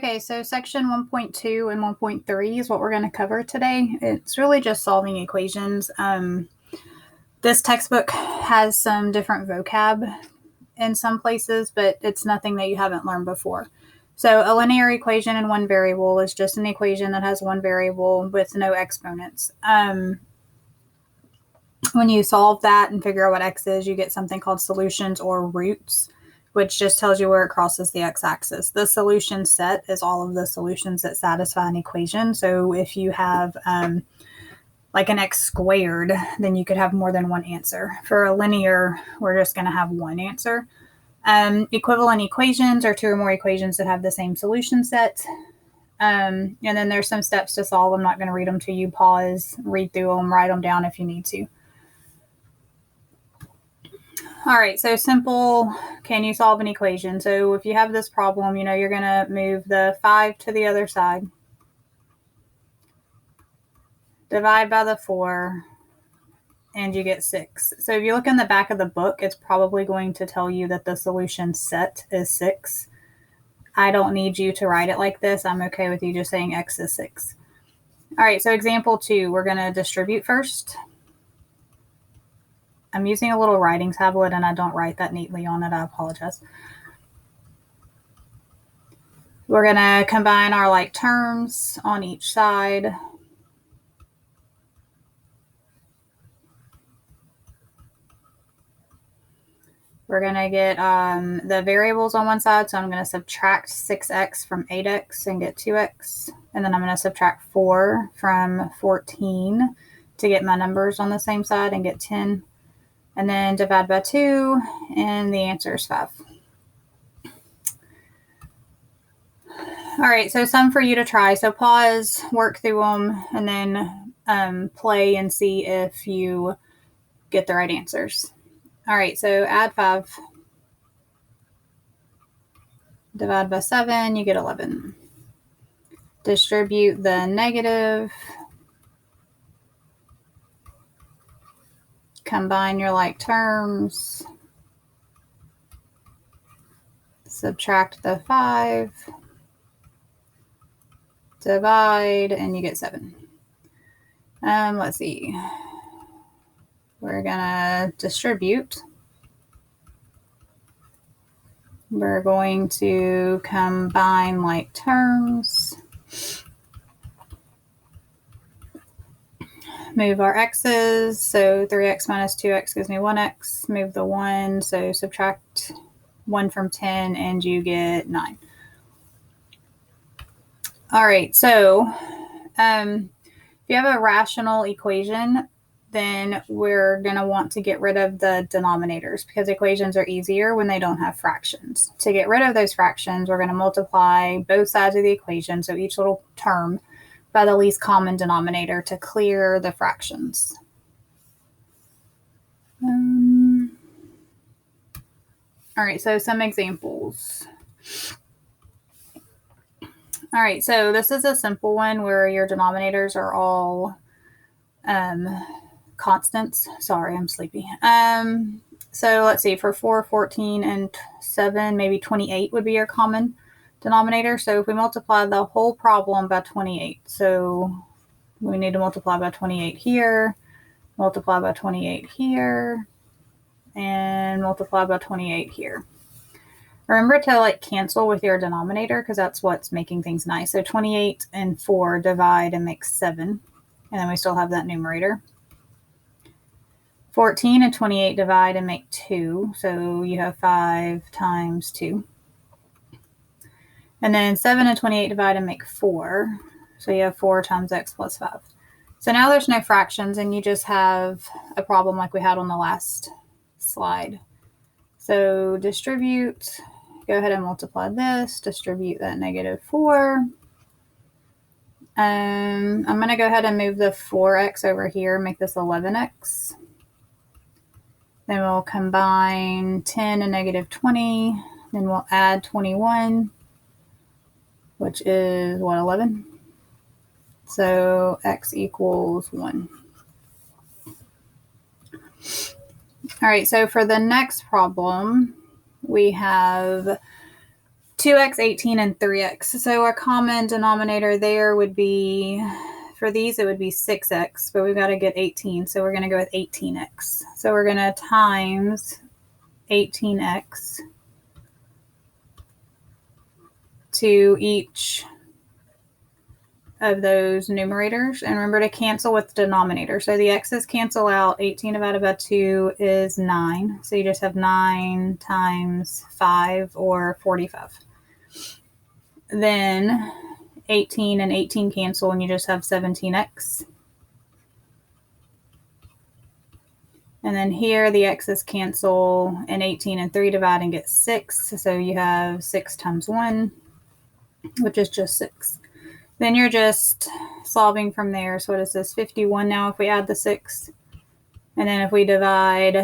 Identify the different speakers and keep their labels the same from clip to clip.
Speaker 1: Okay, so section 1.2 and 1.3 is what we're going to cover today. It's really just solving equations. This textbook has some different vocab in some places, but it's nothing that you haven't learned before. So a linear equation in one variable is just an equation that has one variable with no exponents. When you solve that and figure out what x is, you get something called solutions or roots, which just tells you where it crosses the x-axis. The solution set is all of the solutions that satisfy an equation. So if you have like an x squared, then you could have more than one answer. For a linear, we're just going to have one answer. Equivalent equations are two or more equations that have the same solution set. And then there's some steps to solve. I'm not going to read them to you. Pause, read through them, write them down if you need to. All right, so simple, can you solve an equation? So if you have this problem, you know, you're going to move the 5 to the other side. Divide by the 4, and you get 6. So if you look in the back of the book, it's probably going to tell you that the solution set is 6. I don't need you to write it like this. I'm okay with you just saying x is 6. All right, so example 2, we're going to distribute first. I'm using a little writing tablet and I don't write that neatly on it. I apologize. We're going to combine our like terms on each side. We're going to get the variables on one side. So I'm going to subtract 6x from 8x and get 2x. And then I'm going to subtract 4 from 14 to get my numbers on the same side and get 10. And then divide by 2, and the answer is 5. All right, so some for you to try. So pause, work through them, and then play and see if you get the right answers. All right, so add 5. Divide by 7, you get 11. Distribute the negative. Combine your like terms. Subtract the 5. Divide, and you get 7. Let's see. We're going to distribute. We're going to combine like terms. Move our x's. So 3x minus 2x gives me 1x. Move the 1. So subtract 1 from 10 and you get 9. All right. So if you have a rational equation, then we're going to want to get rid of the denominators because equations are easier when they don't have fractions. To get rid of those fractions, we're going to multiply both sides of the equation, so each little term, by the least common denominator to clear the fractions. All right, so some examples. All right, so this is a simple one where your denominators are all constants. Sorry, I'm sleepy. So let's see, for 4, 14, and 7, maybe 28 would be your common denominator. So if we multiply the whole problem by 28, so we need to multiply by 28 here, multiply by 28 here, and multiply by 28 here. Remember to like cancel with your denominator because that's what's making things nice. So 28 and 4 divide and make 7, and then we still have that numerator. 14 and 28 divide and make 2, so you have 5 times 2. And then 7 and 28 divide and make 4, so you have 4 times x plus 5. So now there's no fractions, and you just have a problem like we had on the last slide. So distribute, go ahead and multiply this, distribute that negative 4. I'm going to go ahead and move the 4x over here, make this 11x. Then we'll combine 10 and negative 20. Then we'll add 21, which is what, 11? So x equals 1. All right, so for the next problem, we have 2x, 18, and 3x. So our common denominator there would be, for these, it would be 6x, but we've got to get 18. So we're going to go with 18x. So we're going to times 18x to each of those numerators. And remember to cancel with the denominator. So the x's cancel out. 18 divided by 2 is 9. So you just have 9 times 5, or 45. Then 18 and 18 cancel, and you just have 17x. And then here the x's cancel, and 18 and 3 divide and get 6. So you have 6 times 1, which is just 6. Then you're just solving from there. So what is this? 51 now if we add the 6. And then if we divide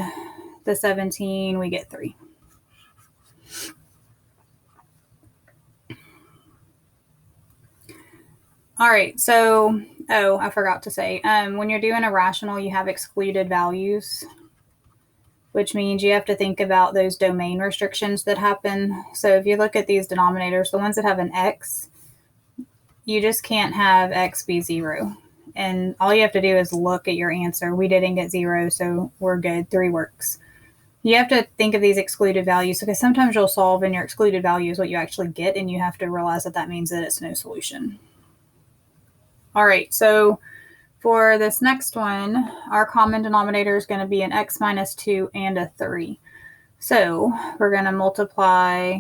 Speaker 1: the 17, we get 3. All right, so, I forgot to say, when you're doing a rational, you have excluded values, which means you have to think about those domain restrictions that happen. So if you look at these denominators, the ones that have an x, you just can't have x be 0. And all you have to do is look at your answer. We didn't get 0, so we're good. 3 works. You have to think of these excluded values, because sometimes you'll solve and your excluded value is what you actually get, and you have to realize that that means that it's no solution. All right, so for this next one, our common denominator is going to be an x minus 2 and a 3. So we're going to multiply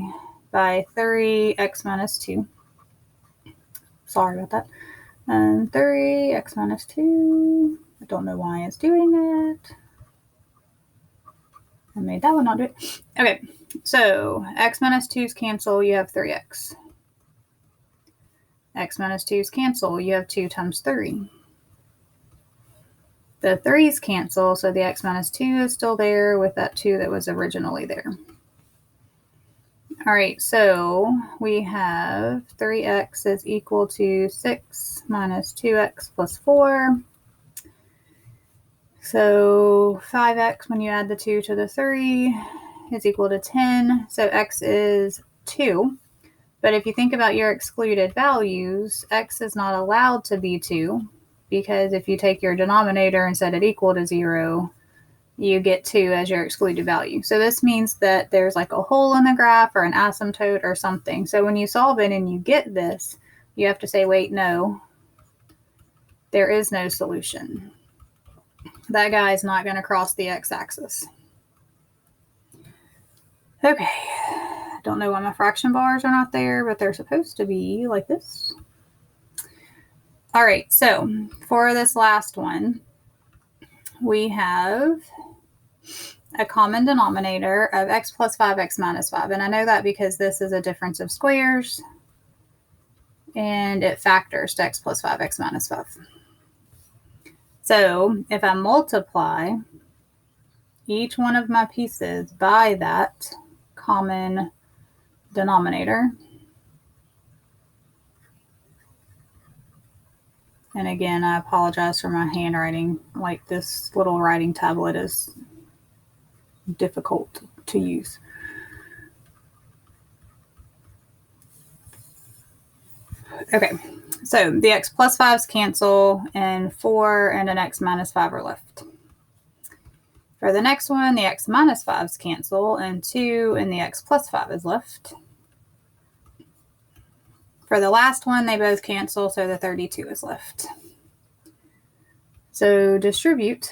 Speaker 1: by 3x minus 2. Sorry about that. And 3x minus 2. I don't know why it's doing that. I made that one not do it. Okay, so x minus 2's cancel, you have 3x. X minus 2's cancel, you have 2 times 3. The 3's cancel, so the x minus 2 is still there with that 2 that was originally there. All right, so we have 3x is equal to 6 minus 2x plus 4. So 5x, when you add the 2 to the 3, is equal to 10. So x is 2. But if you think about your excluded values, x is not allowed to be 2, because if you take your denominator and set it equal to 0, you get 2 as your excluded value. So this means that there's like a hole in the graph or an asymptote or something. So when you solve it and you get this, you have to say, wait, no, there is no solution. That guy is not going to cross the x-axis. Okay. Don't know why my fraction bars are not there, but they're supposed to be like this. All right, so for this last one, we have a common denominator of x plus 5, x minus 5. And I know that because this is a difference of squares, and it factors to x plus 5, x minus 5. So if I multiply each one of my pieces by that common denominator, and again, I apologize for my handwriting. Like, this little writing tablet is difficult to use. Okay, so the x plus 5's cancel, and 4 and an x minus 5 are left. For the next one, the x minus 5's cancel, and 2 and the x plus 5 is left. For the last one, they both cancel, so the 32 is left. So distribute.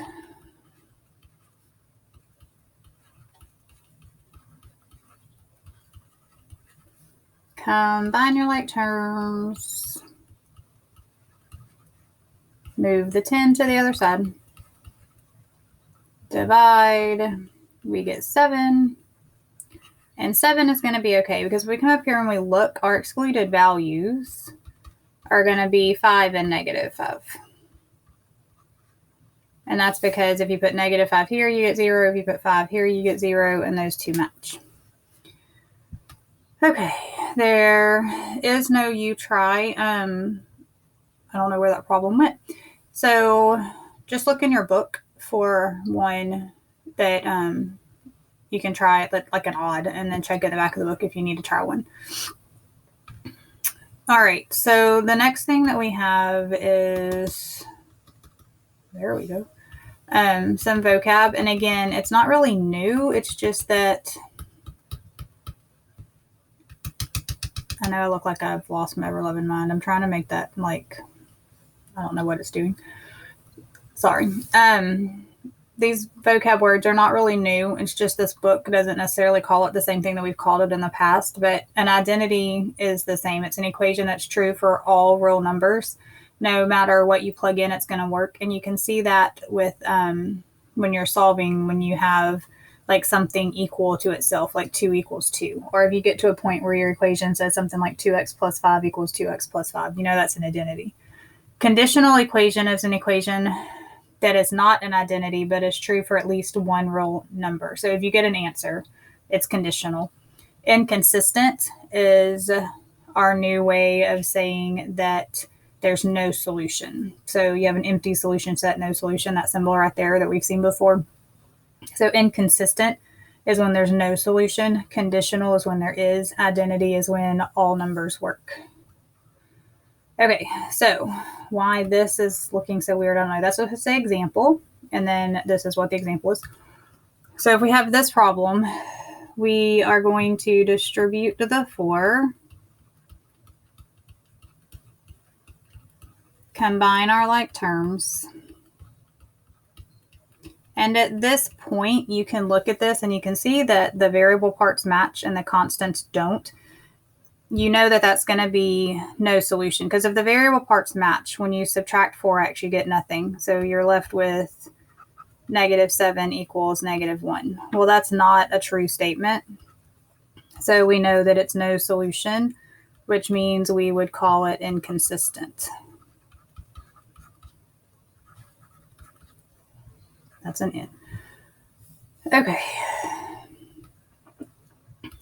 Speaker 1: Combine your like terms. Move the 10 to the other side. Divide. We get 7. And 7 is going to be okay, because if we come up here and we look, our excluded values are going to be 5 and negative 5. And that's because if you put negative 5 here, you get 0. If you put 5 here, you get 0, and those two match. Okay, there is no you try. I don't know where that problem went. So just look in your book for one that You can try it like an odd and then check at the back of the book if you need to try one. All right, so the next thing that we have is, there we go, some vocab. And again, it's not really new. It's just that I know I look like I've lost my ever-loving mind. I'm trying to make that like, I don't know what it's doing. Sorry. These vocab words are not really new. It's just this book doesn't necessarily call it the same thing that we've called it in the past, but an identity is the same. It's an equation that's true for all real numbers. No matter what you plug in, it's going to work. And you can see that with when you're solving, when you have like something equal to itself, like 2 equals 2. Or if you get to a point where your equation says something like 2x plus 5 equals 2x plus 5, you know that's an identity. Conditional equation is an equation that is not an identity, but is true for at least one real number. So if you get an answer, it's conditional. Inconsistent is our new way of saying that there's no solution. So you have an empty solution set, no solution, that symbol right there that we've seen before. So inconsistent is when there's no solution. Conditional is when there is. Identity is when all numbers work. Okay, so why this is looking so weird, I don't know. That's just an example, and then this is what the example is. So if we have this problem, we are going to distribute the 4, combine our like terms, and at this point, you can look at this and you can see that the variable parts match and the constants don't. You know that that's going to be no solution, because if the variable parts match, when you subtract 4x, you get nothing. So you're left with -7 equals -1. Well, that's not a true statement. So we know that it's no solution, which means we would call it inconsistent. That's an in. Okay.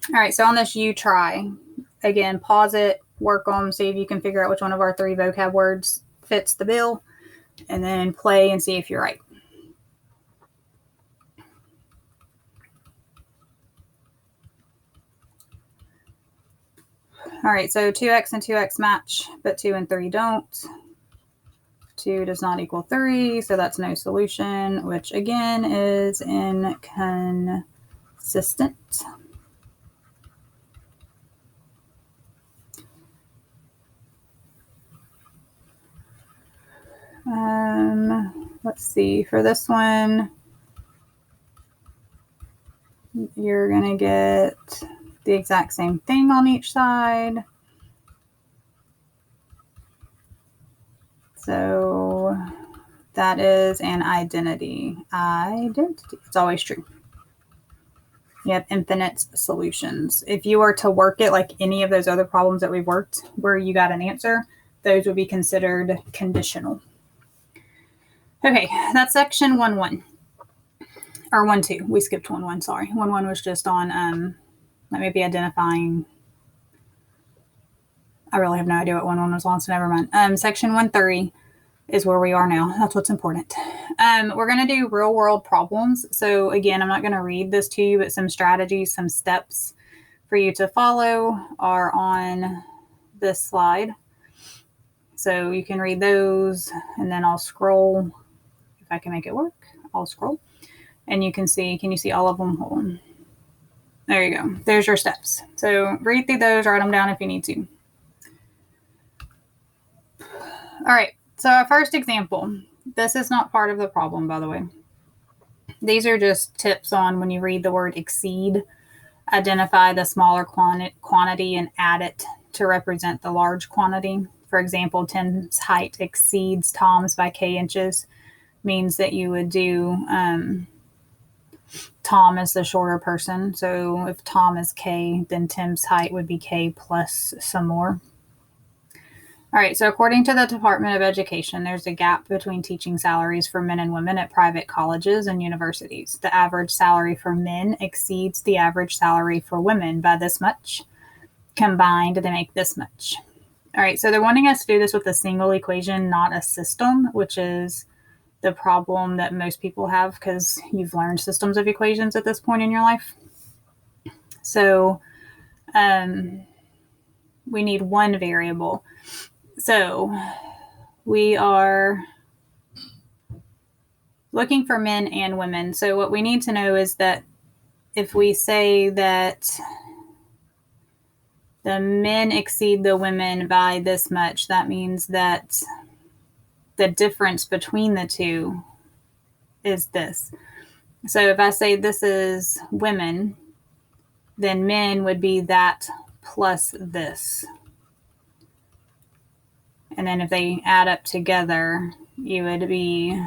Speaker 1: All right, so on this, you try. Again, pause it, work on, see if you can figure out which one of our 3 vocab words fits the bill, and then play and see if you're right. All right, so 2x and 2x match, but 2 and 3 don't. 2 does not equal 3, so that's no solution, which again is inconsistent. Let's see, for this one, you're going to get the exact same thing on each side. So that is an identity. Identity. It's always true. You have infinite solutions. If you were to work it like any of those other problems that we've worked where you got an answer, those would be considered conditional. Okay, that's section 1.1. Or 1.2. We skipped 1.1, sorry. 1.1 was just on, that may be identifying. I really have no idea what 1.1 was on, so never mind. Section 1.3 is where we are now. That's what's important. We're going to do real world problems. So again, I'm not going to read this to you, but some strategies, some steps for you to follow are on this slide. So you can read those, and then I'll scroll. If I can make it work, I'll scroll. And you can see, can you see all of them? Hold on. There you go. There's your steps. So read through those, write them down if you need to. All right. So our first example, this is not part of the problem, by the way. These are just tips on when you read the word exceed, identify the smaller quantity and add it to represent the large quantity. For example, Tim's height exceeds Tom's by k inches, means that you would do Tom is the shorter person. So if Tom is k, then Tim's height would be k plus some more. All right, so according to the Department of Education, there's a gap between teaching salaries for men and women at private colleges and universities. The average salary for men exceeds the average salary for women by this much. Combined, they make this much. All right, so they're wanting us to do this with a single equation, not a system, which is the problem that most people have because you've learned systems of equations at this point in your life. So we need one variable. So we are looking for men and women. So what we need to know is that if we say that the men exceed the women by this much, that means that the difference between the two is this. So if I say this is women, then men would be that plus this. And then if they add up together, you would be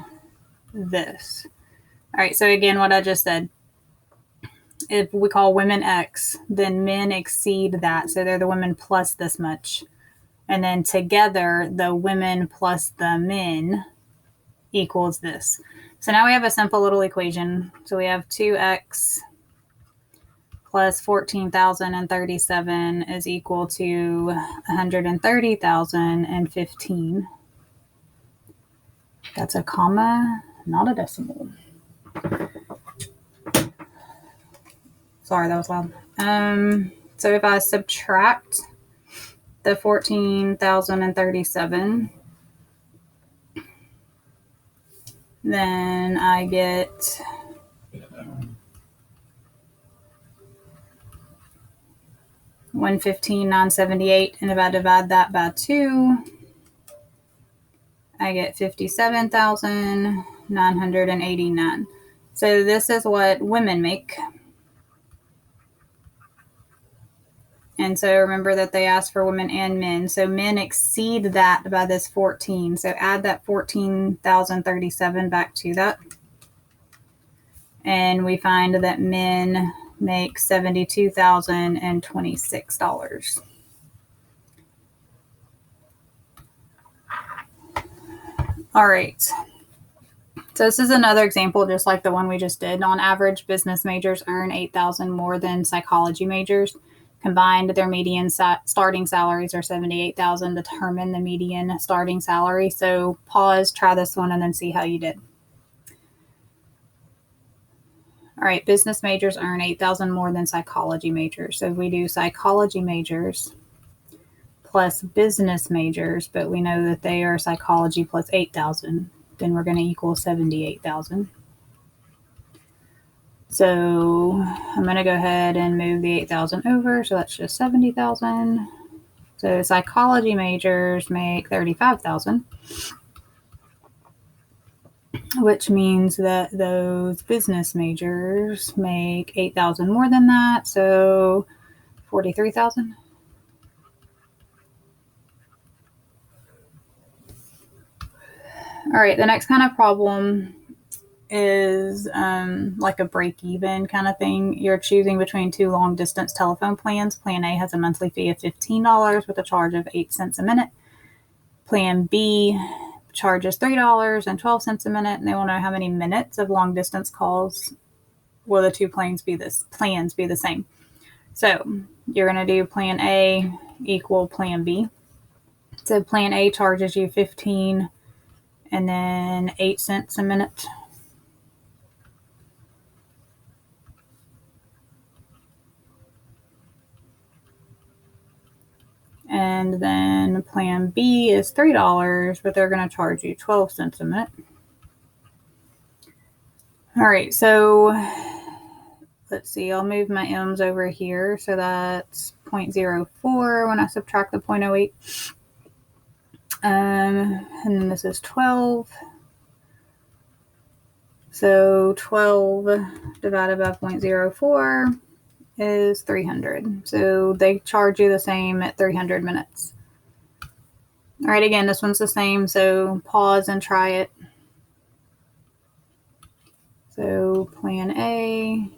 Speaker 1: this. All right, so again, what I just said, if we call women X, then men exceed that. So they're the women plus this much. And then together, the women plus the men equals this. So now we have a simple little equation. So we have 2x plus 14,037 is equal to 130,015. That's a comma, not a decimal. Sorry, that was loud. So if I subtract the 14,037, then I get 115,978, and if I divide that by 2, I get 57,989. So this is what women make. And so remember that they asked for women and men. So men exceed that by this 14. So add that 14,037 back to that. And we find that men make $72,026. All right. So this is another example, just like the one we just did. On average, business majors earn $8,000 more than psychology majors. Combined, their median starting salaries are $78,000. Determine the median starting salary. So pause, try this one, and then see how you did. All right, business majors earn $8,000 more than psychology majors. So if we do psychology majors plus business majors, but we know that they are psychology plus $8,000, then we're going to equal $78,000. So I'm going to go ahead and move the 8,000 over. So that's just 70,000. So psychology majors make 35,000, which means that those business majors make 8,000 more than that. So 43,000. All right, the next kind of problem is like a break-even kind of thing. You're choosing between two long-distance telephone plans. Plan A has a monthly fee of $15 with a charge of 8 cents a minute. Plan B charges $3.12 a minute, and they want to know how many minutes of long-distance calls will the two plans be the same. So you're going to do Plan A equal Plan B. So Plan A charges you 15 and then 8 cents a minute. And then Plan B is $3, but they're going to charge you 12 cents a minute. All right, so let's see. I'll move my M's over here. So that's 0.04 when I subtract the 0.08. And then this is 12. So 12 divided by 0.04 is 300. So they charge you the same at 300 minutes. All right, again, this one's the same. So pause and try it. So Plan A,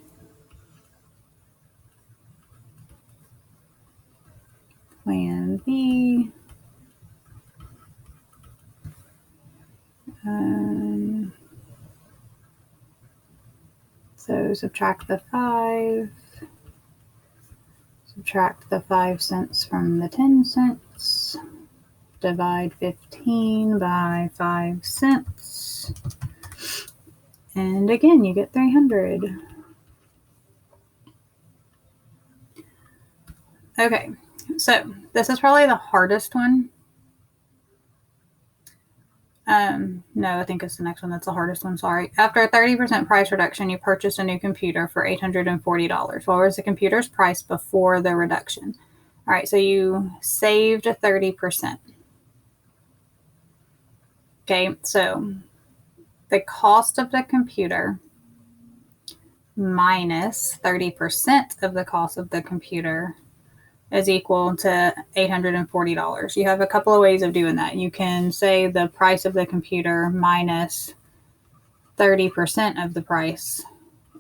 Speaker 1: Plan B, so subtract the 5, subtract the 5 cents from the 10 cents, divide 15 by 5 cents, And again, you get 300. Okay, so this is probably the hardest one. No, I think it's the next one that's the hardest one, sorry. After a 30% price reduction, you purchased a new computer for $840. What was the computer's price before the reduction? All right, so you saved 30%. Okay, so the cost of the computer minus 30% of the cost of the computer is equal to $840. You have a couple of ways of doing that. You can say the price of the computer minus 30% of the price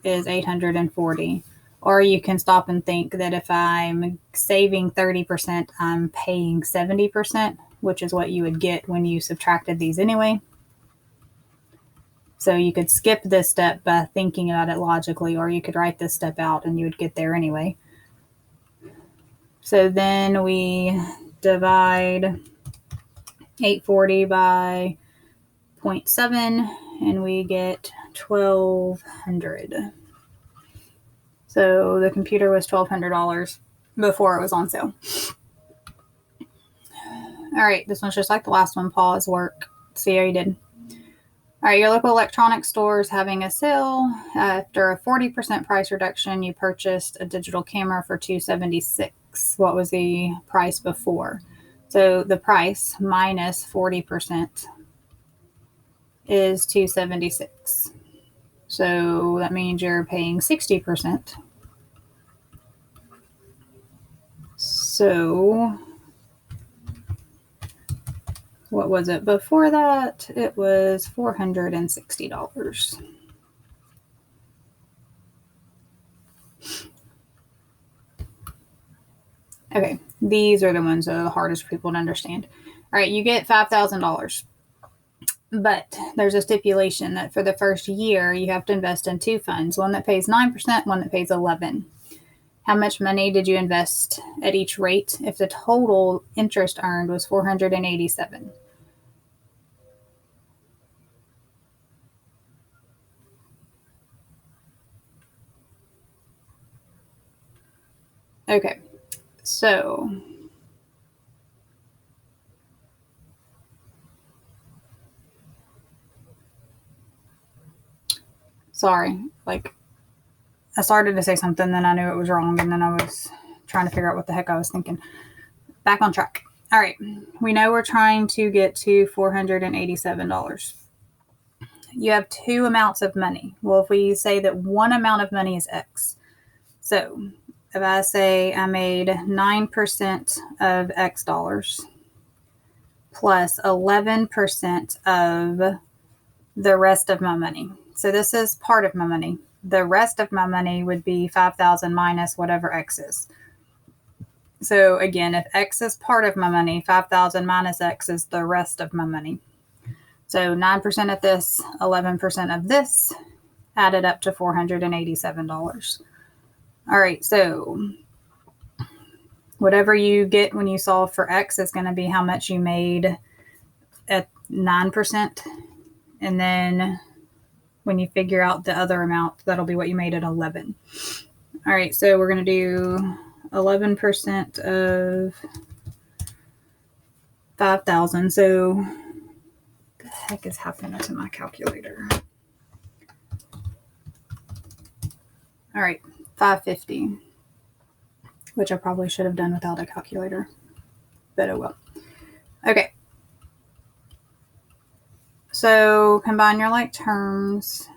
Speaker 1: is $840. Or you can stop and think that if I'm saving 30%, I'm paying 70%, which is what you would get when you subtracted these anyway. So you could skip this step by thinking about it logically, or you could write this step out and you would get there anyway. So then we divide 840 by 0.7 and we get 1200. So the computer was $1,200 before it was on sale. All right, this one's just like the last one. Pause work. See how you did. All right, your local electronics store is having a sale. After a 40% price reduction, you purchased a digital camera for $276. What was the price before? So the price minus 40% is $276. So that means you're paying 60%. So what was it before that? It was $460. Okay, these are the ones that are the hardest for people to understand. All right, you get $5,000. But there's a stipulation that for the first year, you have to invest in two funds, one that pays 9%, one that pays 11%. How much money did you invest at each rate if the total interest earned was $487? Okay, so sorry, like I started to say something, then I knew it was wrong, and then I was trying to figure out what the heck I was thinking. Back on track. All right, we know we're trying to get to $487. You have two amounts of money. Well, if we say that one amount of money is X, so if I say I made 9% of X dollars plus 11% of the rest of my money. So this is part of my money. The rest of my money would be 5,000 minus whatever X is. So again, if X is part of my money, 5,000 minus X is the rest of my money. So 9% of this, 11% of this, added up to $487. All right, so whatever you get when you solve for X is going to be how much you made at 9%. And then when you figure out the other amount, that'll be what you made at 11. All right, so we're going to do 11% of 5,000. So what the heck is happening to my calculator? All right, 550, which I probably should have done without a calculator, but oh well. Okay. So combine your like terms.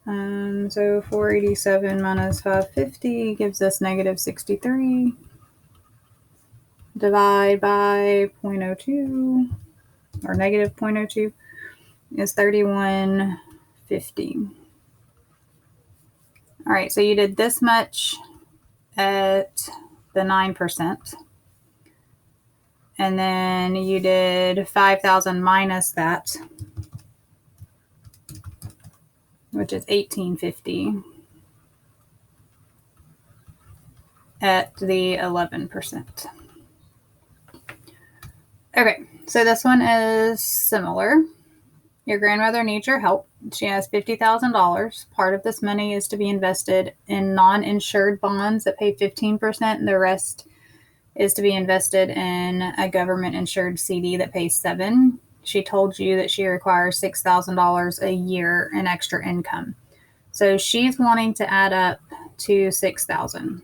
Speaker 1: So 487 minus 550 gives us negative 63. Divide by 0.02 or negative 0.02 is 3150. All right, so you did this much at the 9%. And then you did 5,000 minus that, which is 1850 at the 11%. Okay, so this one is similar. Your grandmother needs your help. She has $50,000. Part of this money is to be invested in non-insured bonds that pay 15%, and the rest is to be invested in a government-insured CD that pays 7%. She told you that she requires $6,000 a year in extra income. So she's wanting to add up to $6,000.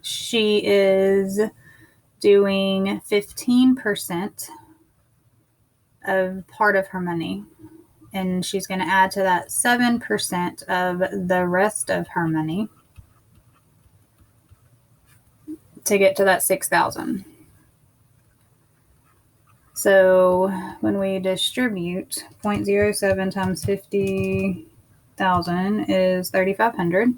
Speaker 1: She is doing 15% of part of her money, and she's going to add to that 7% of the rest of her money to get to that 6,000. So when we distribute 0.07 times 50,000 is 3,500.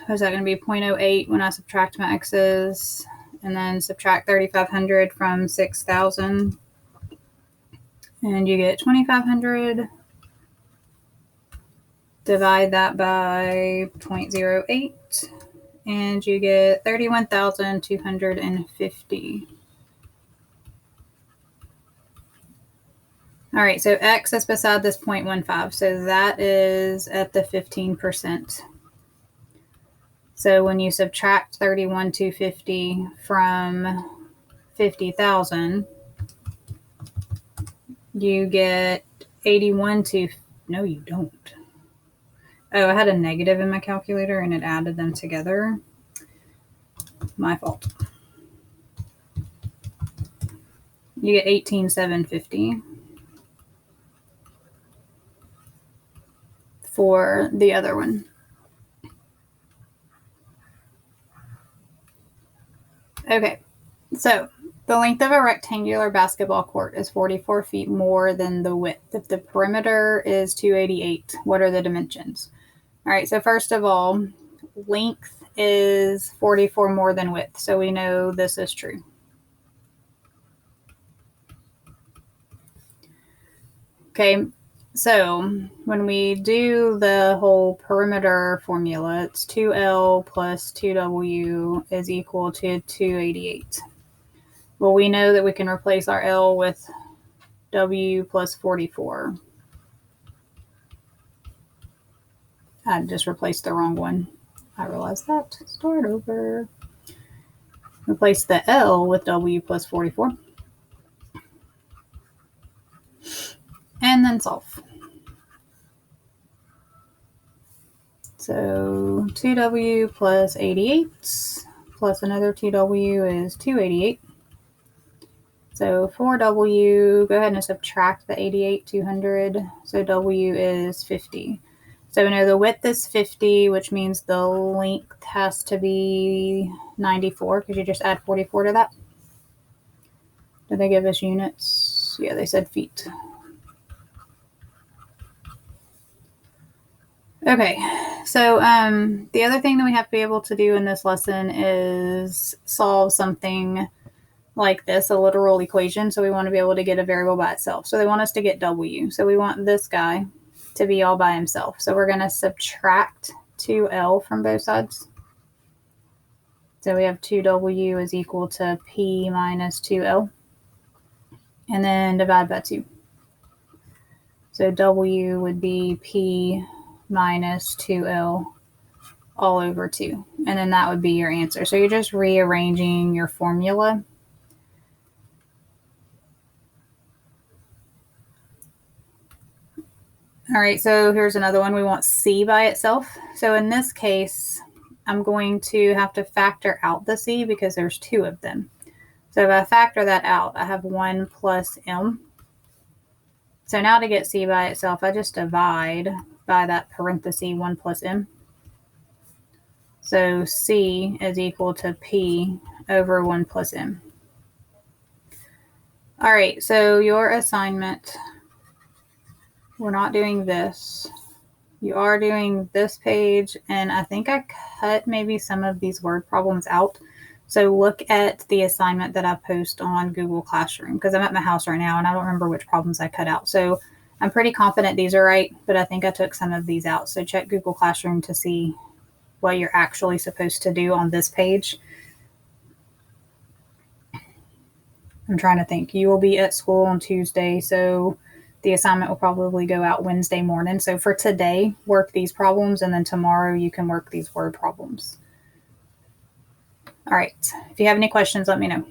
Speaker 1: Is that going to be 0.08 when I subtract my x's, and then subtract 3,500 from 6,000, and you get 2,500. Divide that by 0.08, and you get 31,250. All right, so x is beside this 0.15, so that is at the 15%. So when you subtract 31,250 from 50,000, you get 81,250. No, you don't. Oh, I had a negative in my calculator and it added them together. My fault. You get 18,750 for the other one. Okay, so the length of a rectangular basketball court is 44 feet more than the width. If the perimeter is 288, what are the dimensions? All right, so first of all, length is 44 more than width, so we know this is true. Okay, so when we do the whole perimeter formula, it's 2L plus 2W is equal to 288. Well, we know that we can replace our L with W plus 44. I just replaced the wrong one. I realized that. Start over. Replace the L with W plus 44. And then solve. So 2W plus 88 plus another 2W is 288. So 4W, go ahead and subtract the 88, 200. So W is 50. So we know the width is 50, which means the length has to be 94, because you just add 44 to that. Did they give us units? Yeah, they said feet. Okay, so the other thing that we have to be able to do in this lesson is solve something like this, a literal equation. So we want to be able to get a variable by itself. So they want us to get W. So we want this guy to be all by himself. So we're going to subtract 2L from both sides. So we have 2W is equal to P minus 2L. And then divide by 2. So W would be P minus 2L all over 2. And then that would be your answer. So you're just rearranging your formula. All right, so here's another one. We want C by itself. So in this case, I'm going to have to factor out the C because there's 2 of them. So if I factor that out, I have 1 plus M. So now to get C by itself, I just divide by that parenthesis 1 plus M. So C is equal to P over 1 plus M. All right, so your assignment, we're not doing this. You are doing this page, and I think I cut maybe some of these word problems out. So look at the assignment that I post on Google Classroom, because I'm at my house right now and I don't remember which problems I cut out. So I'm pretty confident these are right, but I think I took some of these out. So check Google Classroom to see what you're actually supposed to do on this page. I'm trying to think. You will be at school on Tuesday, so the assignment will probably go out Wednesday morning. So for today, work these problems, and then tomorrow you can work these word problems. All right. If you have any questions, let me know.